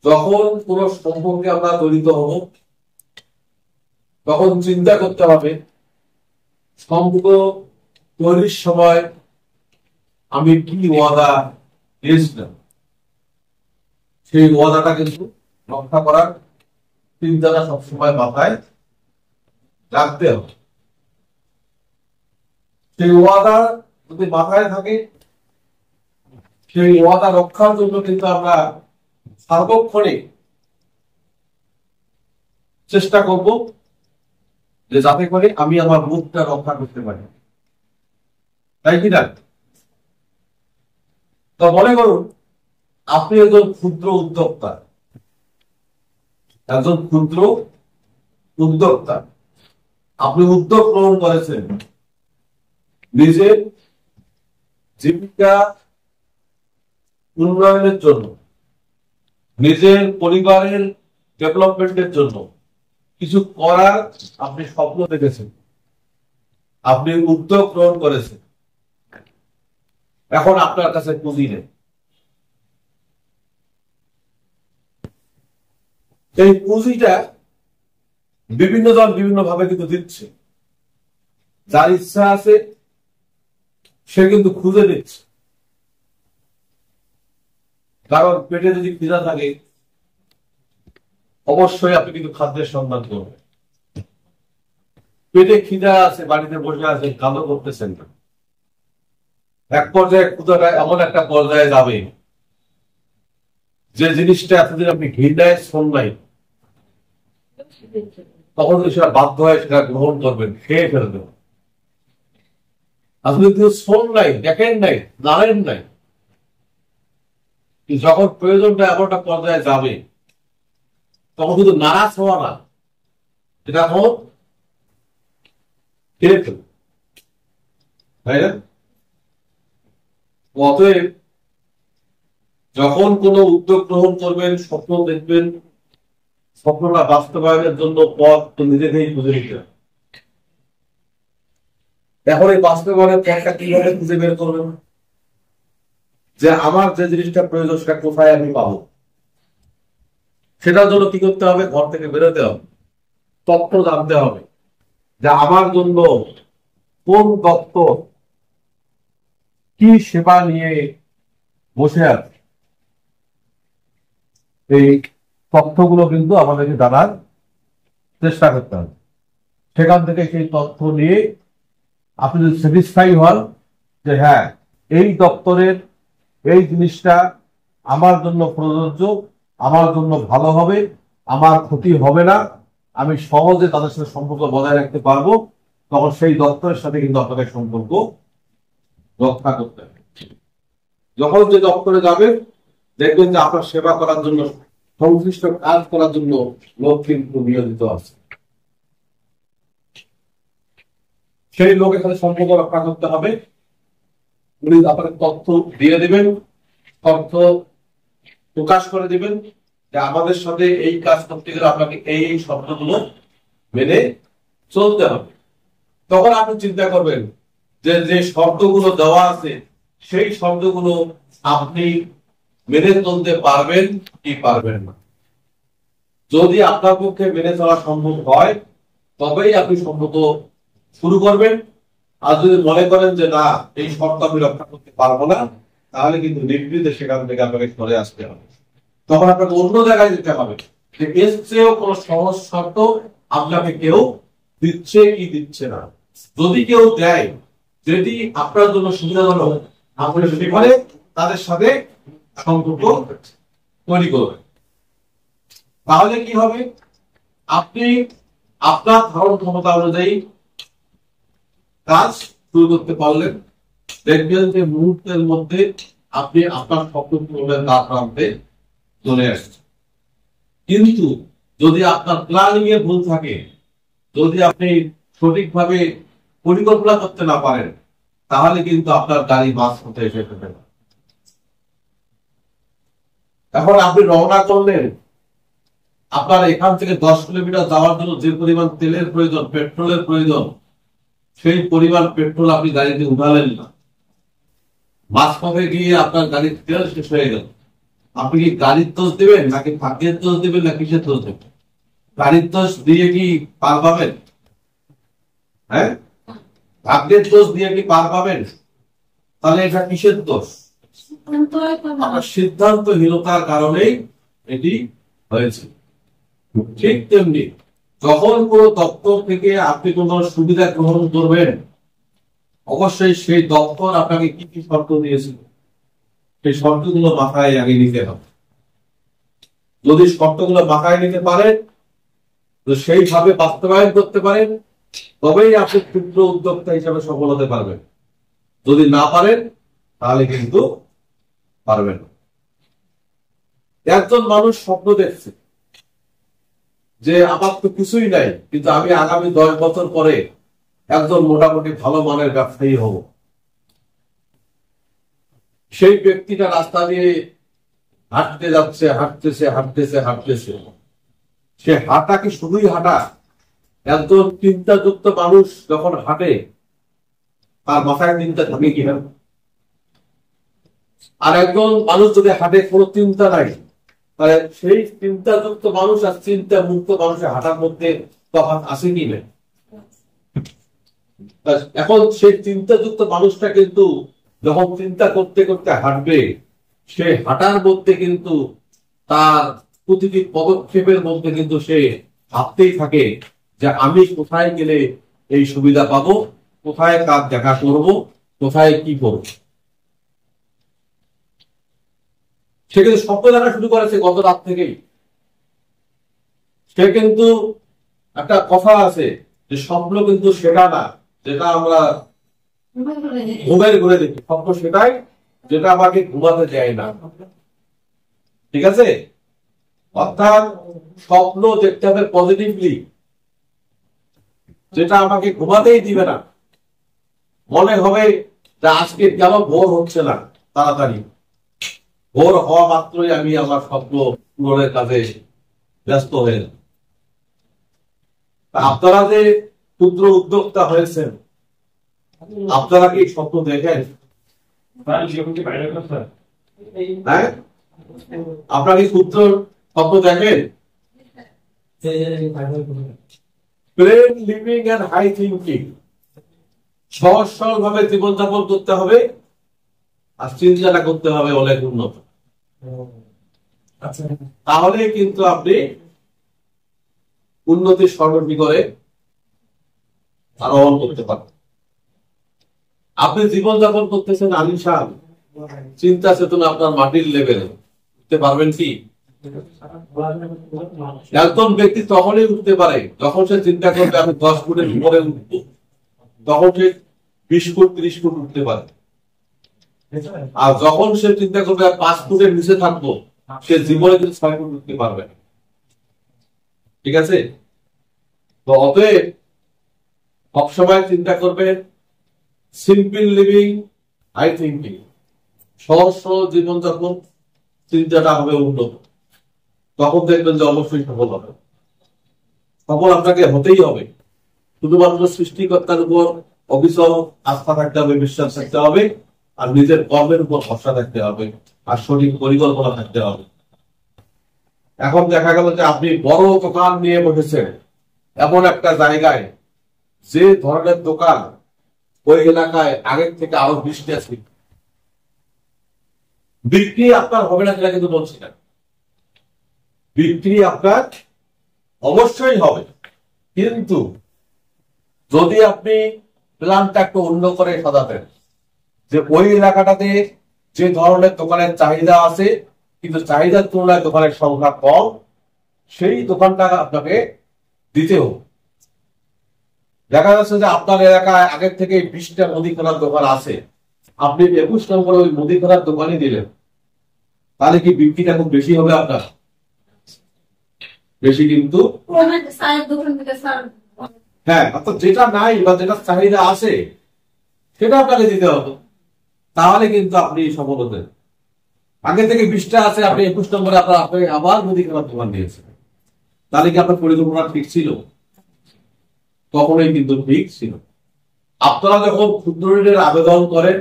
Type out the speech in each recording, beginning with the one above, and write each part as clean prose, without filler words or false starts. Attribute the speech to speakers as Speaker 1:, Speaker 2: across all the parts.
Speaker 1: যখন কোন সম্পর্কে আমরা জড়িত হব তখন চিন্তা করতে হবে সম্পর্ক তৈরির সময় আমি কি ওয়াদা দিয়েছিলাম, সেই ওয়াদাটা কিন্তু রক্ষা করার চিন্তাটা সবসময় মাথায় রাখতে হবে। সেই ওয়াদা যদি মাথায় থাকে, সেই ওয়াদা রক্ষার জন্য কিন্তু আমরা সার্বক্ষণিক চেষ্টা করব যে যাতে করে আমি আমার মুখটা রক্ষা করতে পারি, তাই কি না? তো মনে করুন আপনি একজন ক্ষুদ্র উদ্যোক্তা, আপনি উদ্যোগ গ্রহণ করেছেন নিজের জীবিকা উন্নয়নের জন্য, নিজের পরিবারের ডেভেলপমেন্টের জন্য কিছু করার আপনি স্বপ্ন দেখেছেন, আপনি উদ্যোগ গ্রহণ করেছেন। এখন আপনার কাছে পুঁজি নেই, এই পুঁজিটা বিভিন্ন জন বিভিন্ন ভাবে কিন্তু দিচ্ছে। যার ইচ্ছা আছে সে কিন্তু খুঁজে দিচ্ছে, কারণ পেটে যদি খিদা থাকে অবশ্যই আপনি কিন্তু খাদ্যের সন্ধান করবেন। পেটে খিদা আছে, বাড়িতে বসে আছে, কালো করতেছেন না, এক পর্যায়ে ক্ষুধাটা এমন একটা পর্যায়ে যাবে যে জিনিসটা এতদিন আপনি ঘৃণায় শোনাই, তখন সেটা বাধ্য হয় সেটা গ্রহণ করবেন, খেয়ে ফেলবেন। আপনি কিন্তু শোন নাই, দেখেন নাই, জানেন নাই, যখন প্রয়োজনটা এমন একটা পর্যায়ে যাবে তখন কিন্তু নারাজ হওয়া না, এটা হোক খেয়ে ফেলবে, তাই না? অতএব যখন কোনো উদ্যোগ গ্রহণ করবেন, স্বপ্ন দেখবেন, স্বপ্নটা বাস্তবায়নের জন্য পথ তো নিজেকেই খুঁজে নিতে হবে। এখন এই বাস্তবায়নের পথটা কিভাবে খুঁজে বের করবেন, যে আমার যে জিনিসটা প্রয়োজন সেটা কোথায় আমি পাবো, সেটার জন্য কি করতে হবে? ঘর থেকে বেরোতে হবে, তথ্য জানতে হবে যে আমার জন্য কোন দপ্তর কি সেবা নিয়ে বসে আছে। এই তথ্যগুলো কিন্তু আমাদেরকে জানার চেষ্টা করতে হবে। সেখান থেকে সেই তথ্য নিয়ে আপনি যদি স্যাটিসফাই হন যে হ্যাঁ এই দপ্তরের এই জিনিসটা আমার জন্য প্রযোজ্য, আমার জন্য ভালো হবে, আমার ক্ষতি হবে না, আমি সহজে তাদের সাথে সম্পর্ক বজায় রাখতে পারবো, তখন সেই দপ্তরের সাথে কিন্তু আপনাদের সম্পর্ক রক্ষা করতে হবে। যখন যে দপ্তরে যাবেন দেখবেন যে আপনার সেবা করার জন্য, সংশ্লিষ্ট কাজ করার জন্য লোক কিন্তু নিয়োজিত আছে। সেই লোকের সাথে সম্পর্ক রক্ষা করতে হবে। উনি আপনাকে তথ্য দিয়ে দিবেন, তথ্য প্রকাশ করে দিবেন যে আমাদের সাথে এই কাজ করতে গেলে আপনাকে এই শব্দগুলো মেনে চলতে হবে। তখন আপনি চিন্তা করবেন যে যে শব্দগুলো দেওয়া আছে সেই শব্দগুলো আপনি মেনে চলতে পারবেন কি পারবেন না। যদি আপনার পক্ষে মেনে চলা সম্ভব হয় তবেই আপনি সম্পর্ক শুরু করবেন। আর যদি মনে করেন যে না এই শর্ত আমি রক্ষা করতে পারবো না, তাহলে কিন্তু নির্বিঘ্নে সেখান থেকে আপনাকে সরে আসতে হবে। তখন আপনাকে অন্য জায়গায় যেতে হবে যে এর চেয়েও কোন সহজ শর্ত আপনাকে কেউ দিচ্ছে কি দিচ্ছে না। যদি কেউ দেয় যেটি আপনার জন্য সুবিধাজনক, আপনি সেখানে তাদের সাথে সম্পর্ক তৈরি করবেন। তাহলে কি হবে? আপনি আপনার ধারণ ক্ষমতা অনুযায়ী কাজ শুরু করতে পারলেন, দেখবেন যে মুহূর্তের মধ্যে আপনি আপনার স্বপ্ন পূরণের দ্বার প্রান্তে চলে আসছেন। কিন্তু যদি আপনার প্ল্যানিং এ ভুল থাকে, যদি আপনি সঠিকভাবে পরিকল্পনা করতে না পারেন, তাহলে কিন্তু আপনার গাড়ি মাঝ পথে এসে ফেলবে। এখন আপনি রওনা করলেন, আপনার এখান থেকে 10 কিলোমিটার যাওয়ার জন্য যে পরিমাণ তেলের প্রয়োজন, পেট্রোলের প্রয়োজন, সেই পরিমাণ পেট্রোল আপনি গাড়িতে উঠালেন না, মাঝপথে গিয়ে আপনার গাড়ির তেল শেষ হয়ে গেল। আপনি কি গাড়ির দোষ দিবেন নাকি ভাগ্যের দোষ দিবেন না কিসের দোষ দেবেন? গাড়ির দোষ দিয়ে কি পার পাবেন? হ্যাঁ, ভাগ্যের দোষ দিয়ে কি পার পাবেন? তাহলে এটা কিসের দোষ? আপনার সিদ্ধান্তহীনতার কারণেই এটি হয়েছে। ঠিক তেমনি যখন কোন দপ্তর থেকে আপনি কোন সুবিধা গ্রহণ করবেন, অবশ্যই সেই দপ্তর আপনাকে কি কি শর্ত দিয়েছিল সেই শর্তগুলো মাথায় আগে নিতে হবে। যদি শর্তগুলো মাথায় নিতে পারেন, সেইভাবে বাস্তবায়ন করতে পারেন, তবেই আপনি ক্ষুদ্র উদ্যোক্তা হিসাবে সফল হতে পারবেন। যদি না পারেন তাহলে কিন্তু পারবেন না। একজন মানুষ স্বপ্ন দেখছে যে আমার তো কিছুই নাই, কিন্তু আমি আগামী 10 বছর পরে একজন মোটামুটি ভালো মানের ব্যবসায়ী হব। সেই ব্যক্তিটা রাস্তা দিয়ে হাঁটতে যাচ্ছে, হাঁটতেছে। সে হাঁটা কি শুধুই হাঁটা? একজন চিন্তাযুক্ত মানুষ যখন হাঁটে তার মাথায় চিন্তা থাকে কিনা? আর একজন মানুষ যদি হাঁটে কোনো চিন্তা নাই, তাহলে সেই চিন্তাযুক্ত মানুষ আর চিন্তা মুক্ত মানুষের হাঁটার মধ্যে তফাৎ আছে কি না? এখন সেই চিন্তাযুক্ত মানুষটা কিন্তু যখন চিন্তা করতে করতে হাঁটবে, সে হাঁটার মধ্যে কিন্তু তার প্রতিটি পদক্ষেপের মধ্যে কিন্তু সে ভাবতেই থাকে যে আমি কোথায় গেলে এই সুবিধা পাবো, কোথায় কাজ দেখা করব, কোথায় কি করব। সে কিন্তু স্বপ্ন দেখা শুরু করেছে গত রাত থেকেই। সে কিন্তু একটা কথা আছে যে স্বপ্ন কিন্তু সেটা না যেটা আমরা ঘুমের ঘুরে দেখি, স্বপ্ন সেটাই যেটা আমাকে ঘুমাতে দেয় না। ঠিক আছে? অর্থাৎ স্বপ্ন দেখতে হবে পজিটিভলি, যেটা আমাকে ঘুমাতেই দিবে না। মনে হবে যে আজকে কেন ভোর হচ্ছে না তাড়াতাড়ি, ভোর হওয়া মাত্রই আমি আমার স্বপ্ন পূরণের কাজে ব্যস্ত হয়ে যাব। আপনারা যে ক্ষুদ্র উদ্যোক্তা হয়েছেন, আপনারা কি স্বপ্ন দেখেন? হ্যাঁ, আপনারা কি ক্ষুদ্র স্বপ্ন দেখেন? Plain living and high thinking, সহজ সরল ভাবে জীবনযাপন করতে হবে আর চিন্তাটা করতে হবে অনেক উন্নত। তাহলে কিন্তু আপনি উন্নতির সর্বনিকরে আরোহণ করতে পারবেন। আপনি জীবনযাপন করতেছেন আলিশান, চিন্তা চেতনা আপনার মাটির লেভেলে, উঠতে পারবেন কি? একজন ব্যক্তি তখনই উঠতে পারে যখন সে চিন্তা করবে আমি 10 ফুটের উপরে উঠব, তখন সে 20 ফুট 30 ফুট উঠতে পারে। আর যখন সে চিন্তা করবে 5 ফুটের নিচে থাকবো, সে জীবনে কিন্তু 6 ফুট উঠতে পারবে। ঠিক আছে? তো অতএব সবসময় চিন্তা করবে সিম্পল লিভিং, হাই থিঙ্কিং, সহজ সরল জীবনযাপন, চিন্তাটা হবে উন্নত। তখন দেখবেন যে অবশ্যই সফল হবে। সফল আপনাকে হতেই হবে। শুধুমাত্র সৃষ্টিকর্তার উপর অবিচল আস্থা থাকতে হবে, বিশ্বাস থাকতে হবে, আর নিজের কর্মের উপর ভরসা থাকতে হবে, আর সঠিক পরিকল্পনা থাকতে হবে। এখন দেখা গেল যে আপনি বড় দোকান নিয়ে বসেছেন এমন একটা জায়গায়, যে ধরনের দোকান ওই এলাকায় আগের থেকে আরো 20টা আছে, বিক্রি আপনার হবে না সেটা কিন্তু বলছি না। বিক্রি আপনার অবশ্যই হবে, কিন্তু যদি আপনি প্ল্যানটা একটু অন্য করে সাজাতেন, যে ওই এলাকাটাতে যে ধরনের দোকানের চাহিদা আছে কিন্তু চাহিদার তুলনায় দোকানের সংখ্যা কম, সেই দোকানটা আপনাকে দিতে হবে। দেখা যাচ্ছে যে আপনার এলাকায় আগের থেকে 20টা মুদিখানার দোকান আছে, আপনি 21 নম্বরে ওই মুদিখানার দোকানই দিলেন, তাহলে কি বিক্রিটা খুব বেশি হবে আপনার? বেশি কিন্তু হ্যাঁ, অর্থাৎ যেটা নাই বা যেটা চাহিদা আছে সেটা আপনাকে দিতে হবে, তাহলে কিন্তু আপনি সফল হতেন। আগে থেকে 20টা আছে, আপনি 21 নম্বরে আপনাকে আবার মুদিখানার দোকান দিয়েছেন, তাহলে কি আপনার পরিকল্পনা ঠিক ছিল? কখনোই কিন্তু ঠিক ছিল। আপনারা যখন ক্ষুদ্র ঋণের আবেদন করেন,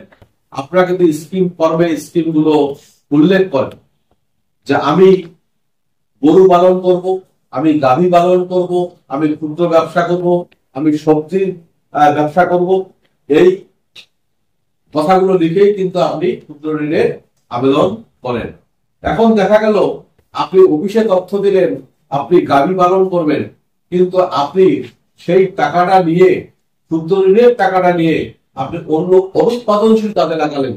Speaker 1: আপনারা কিন্তু স্কিম ফর্মে স্কিম গুলো উল্লেখ করেন যে আমি গরু পালন করব, আমি গাভী পালন করব, আমি ক্ষুদ্র ব্যবসা করব, আমি সবজির ব্যবসা করব, এই কথাগুলো লিখেই কিন্তু আপনি ক্ষুদ্র ঋণের আবেদন করেন। এখন দেখা গেল আপনি অফিসে তথ্য দিলেন আপনি গাভী পালন করবেন, কিন্তু আপনি সেই টাকাটা নিয়ে, ক্ষুদ্র ঋণের টাকাটা নিয়ে আপনি অন্য অনুৎপাদনশীল কাজে লাগালেন,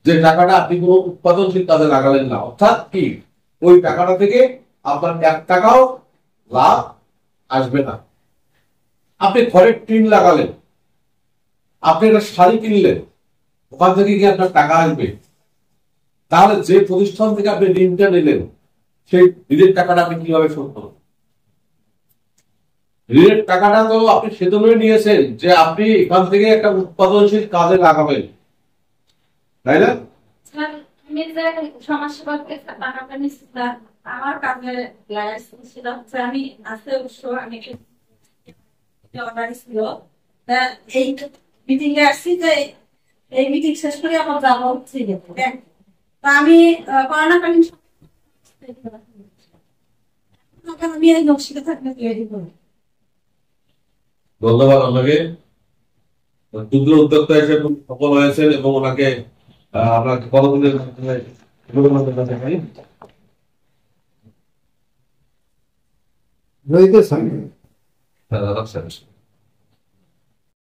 Speaker 1: যে টাকাটা আপনি কোনো উৎপাদনশীল কাজে লাগালেন না। অর্থাৎ কি, ওই টাকাটা থেকে আপনার 1 টাকাও লাভ আসবে না। আপনি ঘরের টিন লাগালেন, আপনি একটা শাড়ি কিনলেন, ওখান থেকে কি আপনার টাকা আসবে? তাহলে যে প্রতিষ্ঠান থেকে আপনি ঋণটা নিলেন, সেই ঋণের টাকাটা আপনি কিভাবে শোধ করবেন? ঋণের টাকাটা তো আপনি সেজন্যই নিয়েছেন যে আপনি এখান থেকে একটা উৎপাদনশীল কাজে লাগাবেন, তাই না?
Speaker 2: আমি যে সমাজসেবা টাকাটা নিচ্ছিলাম, আমার কাজে লাগাইছিল হচ্ছে, আমি আছে অবশ্য আমি অর্ডার ছিল এই মিটিং এ আসছি, যে এই মিটিং শেষ করে আমার যাওয়া হচ্ছে। তা আমি করোনাকালীন আমি এই নকশিতে থাকলে তৈরি করি।
Speaker 1: ধন্যবাদ আপনাকে। ক্ষুদ্র উদ্যোক্তা হিসেবে সফল হয়েছেন এবং ওনাকে আপনাকে কতদিনের মাধ্যমে
Speaker 3: রইতেছেন।
Speaker 1: আচ্ছা।